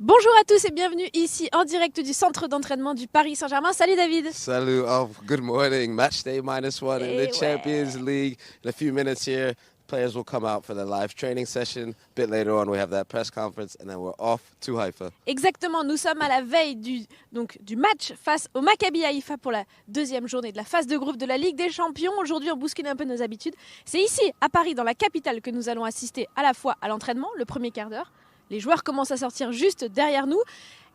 Bonjour à tous et bienvenue ici en direct du centre d'entraînement du Paris Saint-Germain. Salut David. Salut, good morning. Match day -1 in the Et Champions ouais. League. In a few minutes here, players will come out for the live training session. A bit later on, we have that press conference, and then we're off to Haifa. Exactement, nous sommes à la veille du match face au Maccabi Haïfa pour la deuxième journée de la phase de groupe de la Ligue des Champions. Aujourd'hui, on bouscule un peu nos habitudes. C'est ici, à Paris, dans la capitale, que nous allons assister à la fois à l'entraînement, le premier quart d'heure. Les joueurs commencent à sortir juste derrière nous.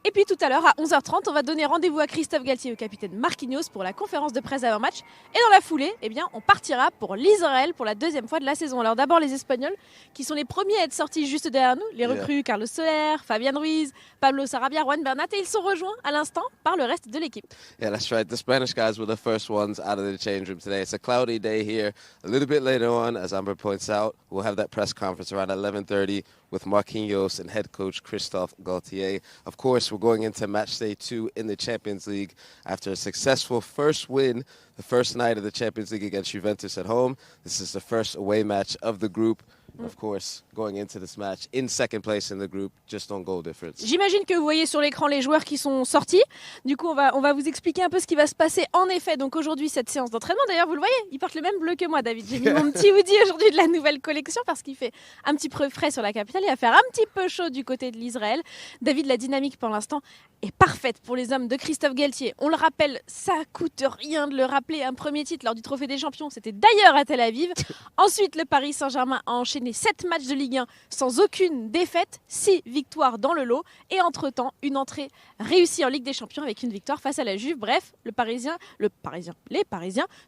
Et puis tout à l'heure, à 11h30, on va donner rendez-vous à Christophe Galtier et au capitaine Marquinhos pour la conférence de presse avant-match. Et dans la foulée, on partira pour l'Israël pour la deuxième fois de la saison. Alors d'abord les Espagnols, qui sont les premiers à être sortis juste derrière nous. Les recrues Carlos Soler, Fabian Ruiz, Pablo Sarabia, Juan Bernat. Et ils sont rejoints à l'instant par le reste de l'équipe. Yeah, that's right. The Spanish guys were the first ones out of the change room today. It's a cloudy day here. A little bit later on, as Amber points out, we'll have that press conference around 11:30 with Marquinhos and head coach Christophe Galtier. Of course, we're going into match day 2 in the Champions League after a successful first win, the first night of the Champions League against Juventus at home. This is the first away match of the group. Of course, going into this match in second place in the group, just on goal difference. J'imagine que vous voyez sur l'écran les joueurs qui sont sortis. Du coup, on va vous expliquer un peu ce qui va se passer. En effet, donc aujourd'hui, cette séance d'entraînement, d'ailleurs, vous le voyez, il porte le même bleu que moi, David. J'ai mis mon petit hoodie aujourd'hui de la nouvelle collection parce qu'il fait un petit peu frais sur la capitale. Il va faire un petit peu chaud du côté de l'Israël. David, la dynamique pour l'instant est parfaite pour les hommes de Christophe Galtier. On le rappelle, ça coûte rien de le rappeler. Un premier titre lors du Trophée des Champions, c'était d'ailleurs à Tel Aviv. Ensuite, le Paris Saint-Germain a enchaîné 7 matchs de Ligue 1 sans aucune défaite, 6 victoires dans le lot et entre-temps, une entrée réussie en Ligue des Champions avec une victoire face à la Juve. Bref, les Parisiens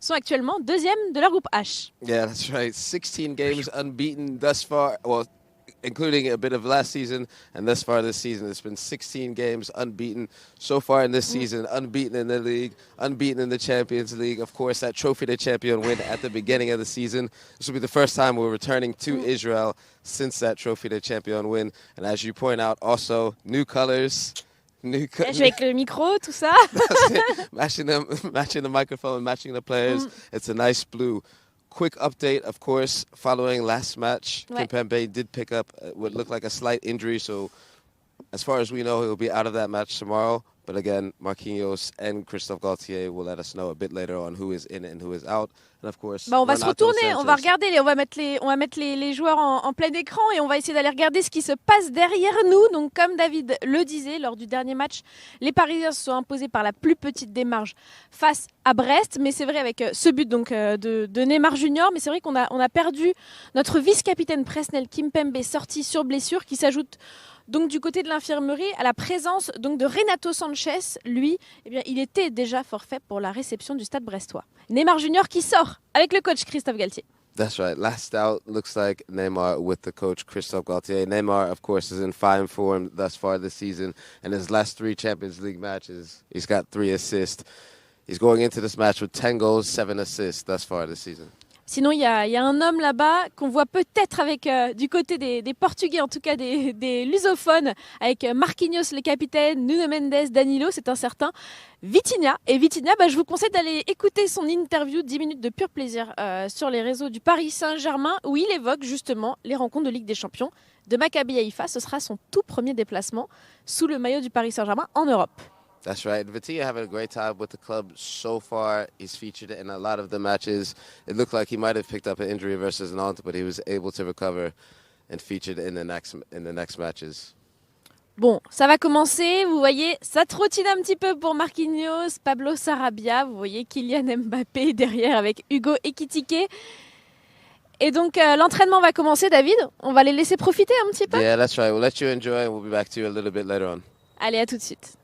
sont actuellement deuxième de leur groupe H. Yeah, that's right. 16 games unbeaten thus far. Well, including a bit of last season, and thus far this season, it's been 16 games unbeaten so far in this season, unbeaten in the league, unbeaten in the Champions League. Of course, that Trophy de Champion win at the beginning of the season. This will be the first time we're returning to Israel since that Trophy de Champion win. And as you point out, also new colors. Je vais avec le micro, tout ça. matching the microphone, matching the players. It's a nice blue. Quick update, of course, following last match, Kimpembe did pick up what looked like a slight injury, so as far as we know, he'll be out of that match tomorrow. But again, Marquinhos and Christophe Galtier will let us know a bit later on who is in and who is out. And of course, on va se retourner, on va regarder, on va mettre les joueurs en plein écran et on va essayer d'aller regarder ce qui se passe derrière nous. Donc comme David le disait, lors du dernier match, les Parisiens se sont imposés par la plus petite des marges face à Brest. Mais c'est vrai avec ce but donc, de Neymar Junior, mais c'est vrai qu'on a perdu notre vice-capitaine Presnel Kimpembe sorti sur blessure qui s'ajoute donc du côté de l'infirmerie à la présence donc de Renato Sanchez. Lui, il était déjà forfait pour la réception du stade brestois. Neymar Junior qui sort avec le coach Christophe Galtier. That's right. Last out looks like Neymar with the coach Christophe Galtier. Neymar, of course, is in fine form thus far this season. In his last 3 Champions League matches, he's got 3 assists. He's going into this match with 10 goals, 7 assists thus far this season. Sinon, il y a un homme là-bas qu'on voit peut-être avec du côté des Portugais, en tout cas des lusophones, avec Marquinhos, le capitaine, Nuno Mendes, Danilo, c'est un certain Vitinha. Et Vitinha, je vous conseille d'aller écouter son interview 10 minutes de pur plaisir sur les réseaux du Paris Saint-Germain, où il évoque justement les rencontres de Ligue des Champions de Maccabi Haïfa. Ce sera son tout premier déplacement sous le maillot du Paris Saint-Germain en Europe. That's right. Vitinha having a great time with the club so far. He's featured in a lot of the matches. It looked like he might have picked up an injury versus Nantes, but he was able to recover and featured in the next matches. Bon, ça va commencer. Vous voyez, ça trottine un petit peu pour Marquinhos, Pablo Sarabia. Vous voyez Kylian Mbappé derrière avec Hugo Ekitike. Et donc, l'entraînement va commencer, David. On va les laisser profiter un petit peu. Yeah, that's right. We'll let you enjoy and we'll be back to you a little bit later on. Allez, à tout de suite.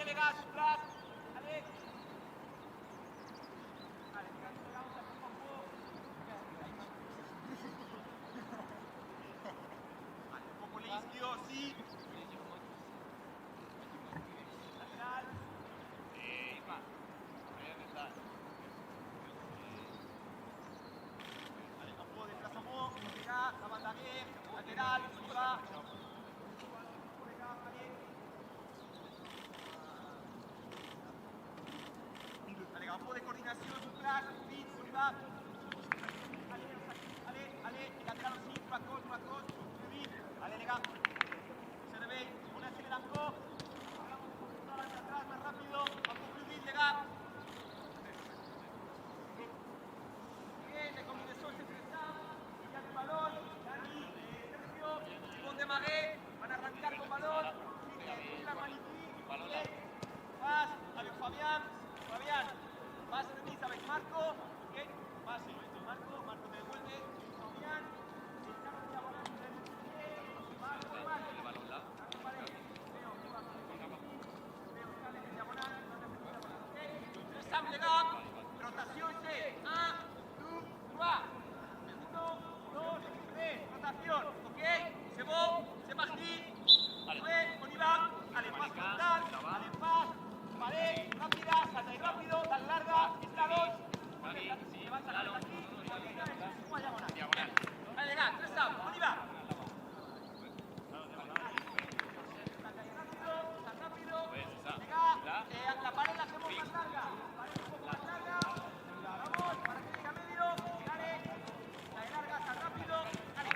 les gars, sur place. Allez. Allez, les gars, on se coupe en gros. Allez, un poco le izquierdo, sí. Lateral. Va. Allez, un peu de déplacement. Les gars, ça va derrière. Latéral, on y va. Allez, un peu de coordination sur place. Vite, on y va. Allez, et latéral aussi, sur la côte, plus vite. Allez, les gars. Se réveille, on accélère encore. Hacia atrás, más rápido. Un peu plus vite, les gars. Bien, les combinaisons se présentent. Il y a du ballon. Dani, Sergio, ils vont démarrer. Van a arrancar con balón. La magnifique. Passe avec Fabián. Pase remise avec Marco. Ok. Pase. Marco te devuelve. Fabián. Ensemble, les gars. Rotation, c'est 1, 2, 3. 1, 2, 3. Rotation. Ok. C'est bon. C'est parti. Prêt. On y va. Allez, passe frontal. Allez, passe. Vale, rápida, salta y rápido, tan larga, eslados. Se va a sacar aquí. Diagonal. Allez, les gars, très simple. On y va. Tan rápido. Les gars, la pared la hacemos más larga. Pared un poco más larga. Vamos, para que llegue a medio. Dale. La de larga, tan rápido. Dale.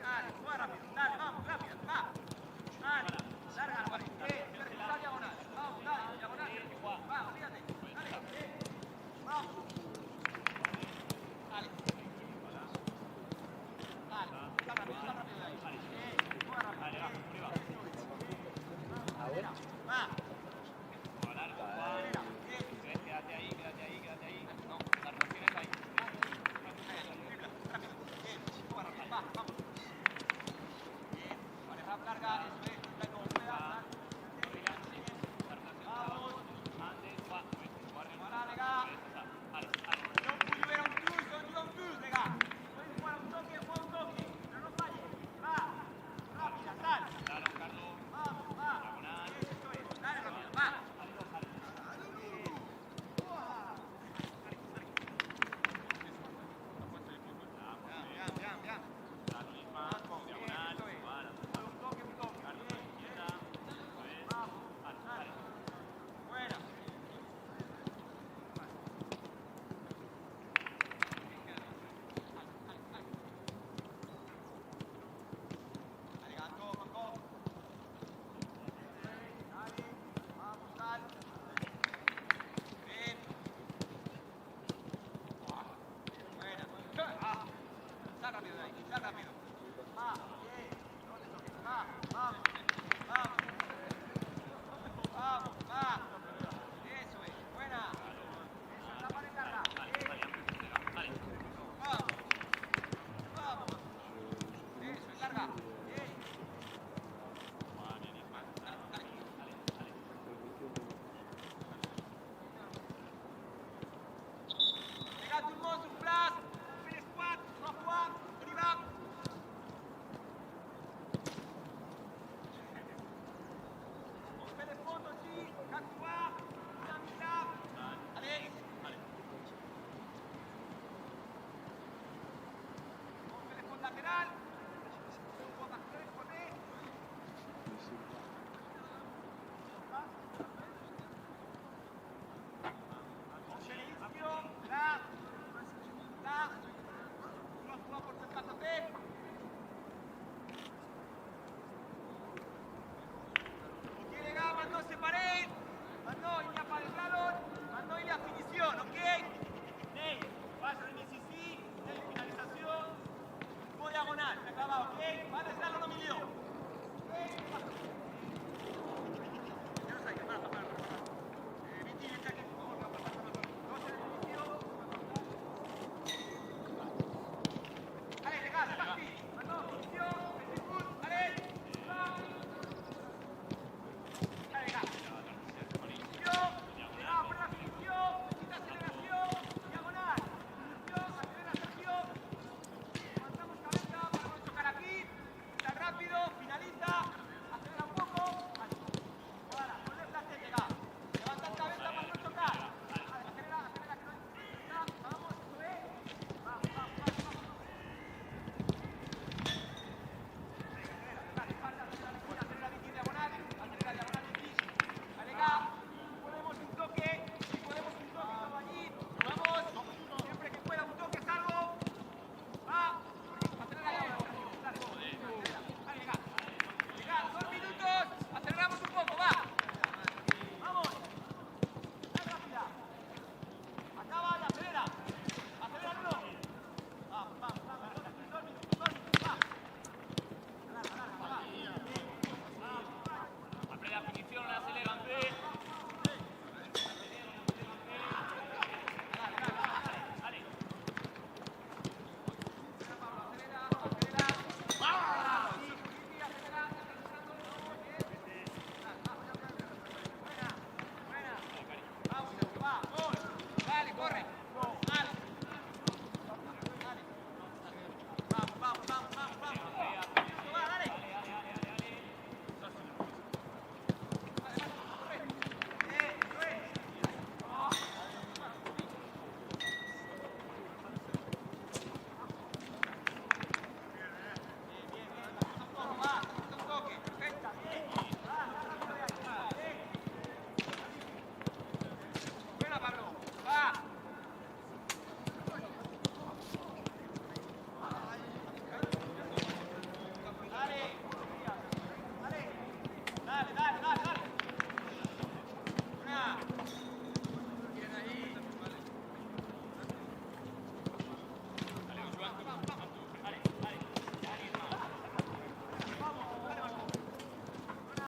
Dale, muy rápido. Dale, vamos, rápido. Va. Dale. Larga la pared. Está diagonal. Vamos, dale, diagonal. Vamos, fíjate. Dale. Vamos. Dale. Dale. Está rápido de ahí. Muy rápido. Va. Quédate ahí. No, las rotaciones ahí. Rápido. Bien. Va, vamos. Bien. Pareja larga, eso es. Como pueda. Vamos. Para, les gars.